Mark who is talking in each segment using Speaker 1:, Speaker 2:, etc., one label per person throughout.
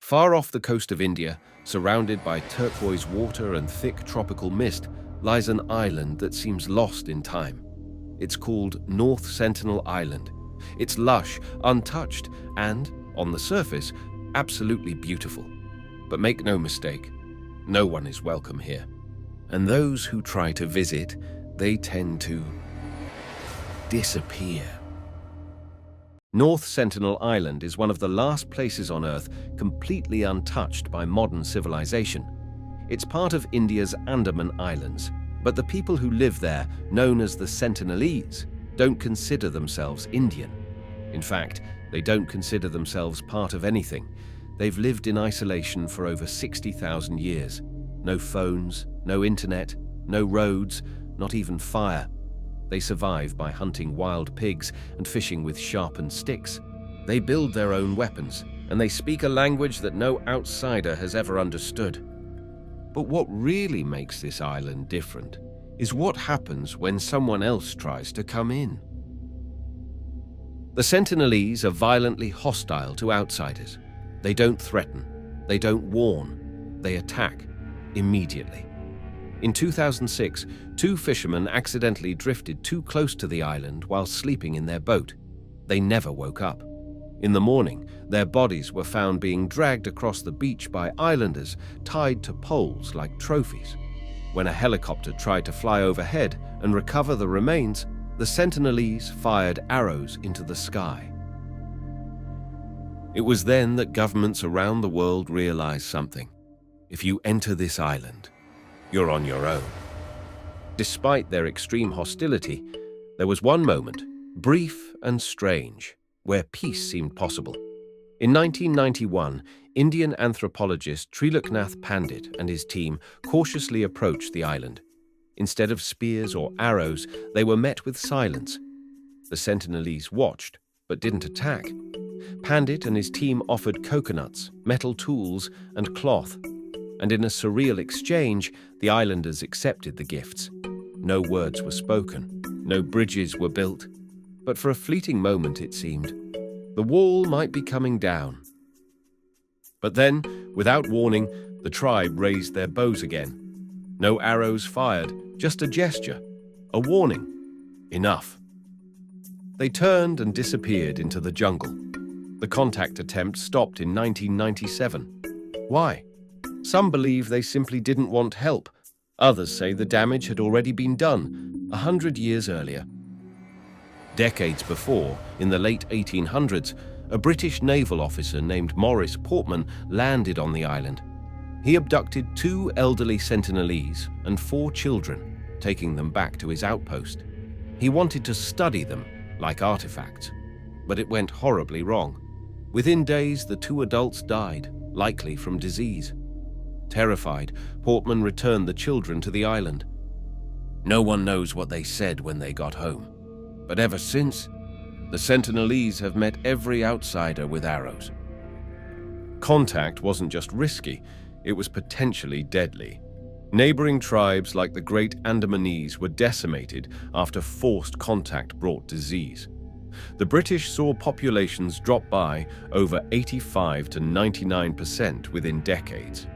Speaker 1: Far off the coast of India, surrounded by turquoise water and thick tropical mist, lies an island that seems lost in time. It's called North Sentinel Island. It's lush, untouched, and, on the surface, absolutely beautiful. But make no mistake, no one is welcome here. And those who try to visit, they tend to disappear. North Sentinel Island is one of the last places on Earth completely untouched by modern civilization. It's part of India's Andaman Islands, but the people who live there, known as the Sentinelese, don't consider themselves Indian. In fact, they don't consider themselves part of anything. They've lived in isolation for over 60,000 years. No phones, no internet, no roads, not even fire. They survive by hunting wild pigs and fishing with sharpened sticks. They build their own weapons, and they speak a language that no outsider has ever understood. But what really makes this island different is what happens when someone else tries to come in. The Sentinelese are violently hostile to outsiders. They don't threaten, they don't warn, they attack immediately. In 2006, two fishermen accidentally drifted too close to the island while sleeping in their boat. They never woke up. In the morning, their bodies were found being dragged across the beach by islanders tied to poles like trophies. When a helicopter tried to fly overhead and recover the remains, the Sentinelese fired arrows into the sky. It was then that governments around the world realized something. If you enter this island, you're on your own. Despite their extreme hostility, there was one moment, brief and strange, where peace seemed possible. In 1991, Indian anthropologist Triloknath Pandit and his team cautiously approached the island. Instead of spears or arrows, they were met with silence. The Sentinelese watched, but didn't attack. Pandit and his team offered coconuts, metal tools, and cloth. And in a surreal exchange, the islanders accepted the gifts. No words were spoken, no bridges were built, but for a fleeting moment it seemed, the wall might be coming down. But then, without warning, the tribe raised their bows again. No arrows fired, just a gesture, a warning. Enough. They turned and disappeared into the jungle. The contact attempt stopped in 1997. Why? Some believe they simply didn't want help. Others say the damage had already been done 100 years earlier. Decades before, in the late 1800s, a British naval officer named Maurice Portman landed on the island. He abducted 2 elderly Sentinelese and 4 children, taking them back to his outpost. He wanted to study them like artifacts, but it went horribly wrong. Within days, the 2 adults died, likely from disease. Terrified, Portman returned the children to the island. No one knows what they said when they got home, but ever since, the Sentinelese have met every outsider with arrows. Contact wasn't just risky, it was potentially deadly. Neighboring tribes like the Great Andamanese were decimated after forced contact brought disease. The British saw populations drop by over 85 to 99% within decades.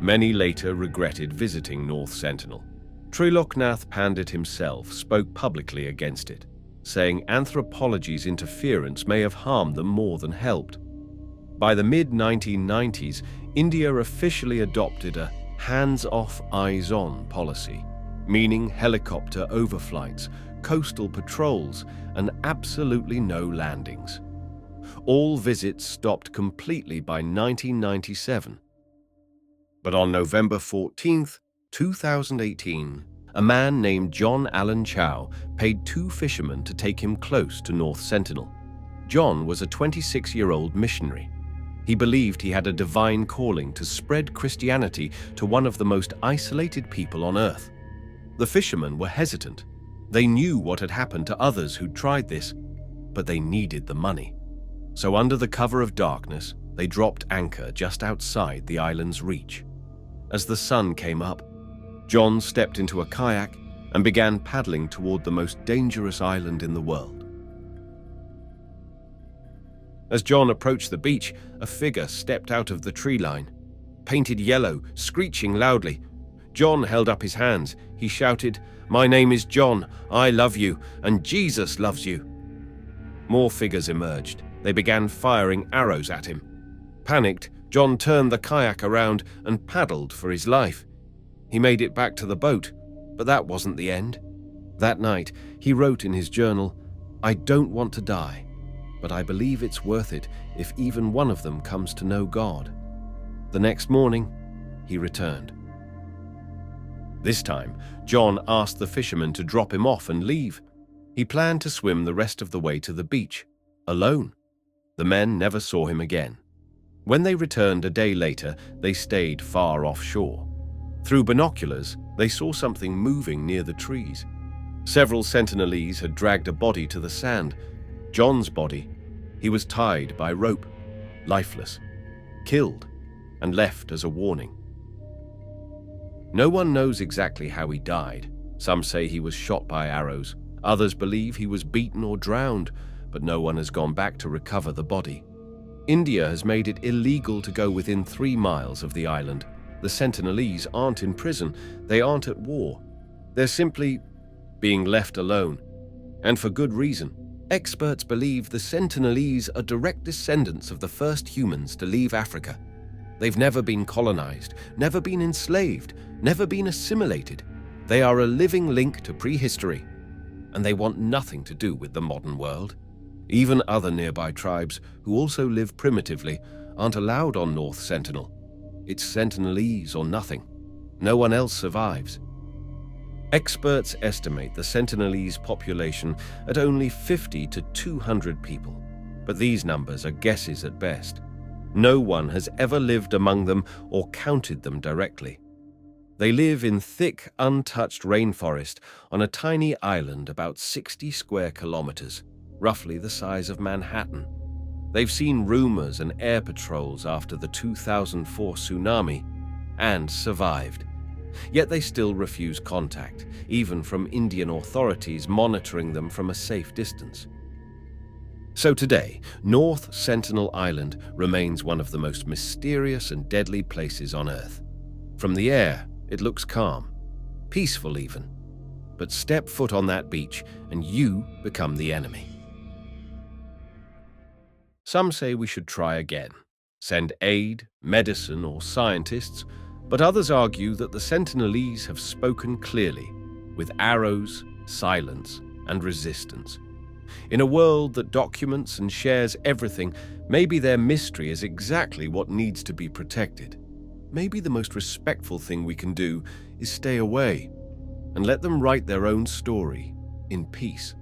Speaker 1: Many later regretted visiting North Sentinel. Triloknath Pandit himself spoke publicly against it, saying anthropology's interference may have harmed them more than helped. By the mid-1990s, India officially adopted a hands-off, eyes-on policy, meaning helicopter overflights, coastal patrols, and absolutely no landings. All visits stopped completely by 1997. But on November 14, 2018, a man named John Allen Chow paid 2 fishermen to take him close to North Sentinel. John was a 26-year-old missionary. He believed he had a divine calling to spread Christianity to one of the most isolated people on Earth. The fishermen were hesitant. They knew what had happened to others who'd tried this, but they needed the money. So under the cover of darkness, they dropped anchor just outside the island's reach. As the sun came up, John stepped into a kayak and began paddling toward the most dangerous island in the world. As John approached the beach, a figure stepped out of the tree line. Painted yellow, screeching loudly. John held up his hands. He shouted, "My name is John. I love you, and Jesus loves you." More figures emerged. They began firing arrows at him. Panicked, John turned the kayak around and paddled for his life. He made it back to the boat, but that wasn't the end. That night, he wrote in his journal, "I don't want to die, but I believe it's worth it if even one of them comes to know God." The next morning, he returned. This time, John asked the fishermen to drop him off and leave. He planned to swim the rest of the way to the beach, alone. The men never saw him again. When they returned a day later, they stayed far offshore. Through binoculars, they saw something moving near the trees. Several Sentinelese had dragged a body to the sand. John's body. He was tied by rope, lifeless, killed, and left as a warning. No one knows exactly how he died. Some say he was shot by arrows. Others believe he was beaten or drowned, but no one has gone back to recover the body. India has made it illegal to go within 3 miles of the island. The Sentinelese aren't in prison. They aren't at war. They're simply being left alone. And for good reason. Experts believe the Sentinelese are direct descendants of the first humans to leave Africa. They've never been colonized, never been enslaved, never been assimilated. They are a living link to prehistory, and they want nothing to do with the modern world. Even other nearby tribes, who also live primitively, aren't allowed on North Sentinel. It's Sentinelese or nothing. No one else survives. Experts estimate the Sentinelese population at only 50 to 200 people, but these numbers are guesses at best. No one has ever lived among them or counted them directly. They live in thick, untouched rainforest on a tiny island about 60 square kilometers, roughly the size of Manhattan. They've seen rumors and air patrols after the 2004 tsunami and survived. Yet they still refuse contact, even from Indian authorities monitoring them from a safe distance. So today, North Sentinel Island remains one of the most mysterious and deadly places on Earth. From the air, it looks calm, peaceful even. But step foot on that beach and you become the enemy. Some say we should try again, send aid, medicine, or scientists, but others argue that the Sentinelese have spoken clearly, with arrows, silence, and resistance. In a world that documents and shares everything, maybe their mystery is exactly what needs to be protected. Maybe the most respectful thing we can do is stay away and let them write their own story in peace.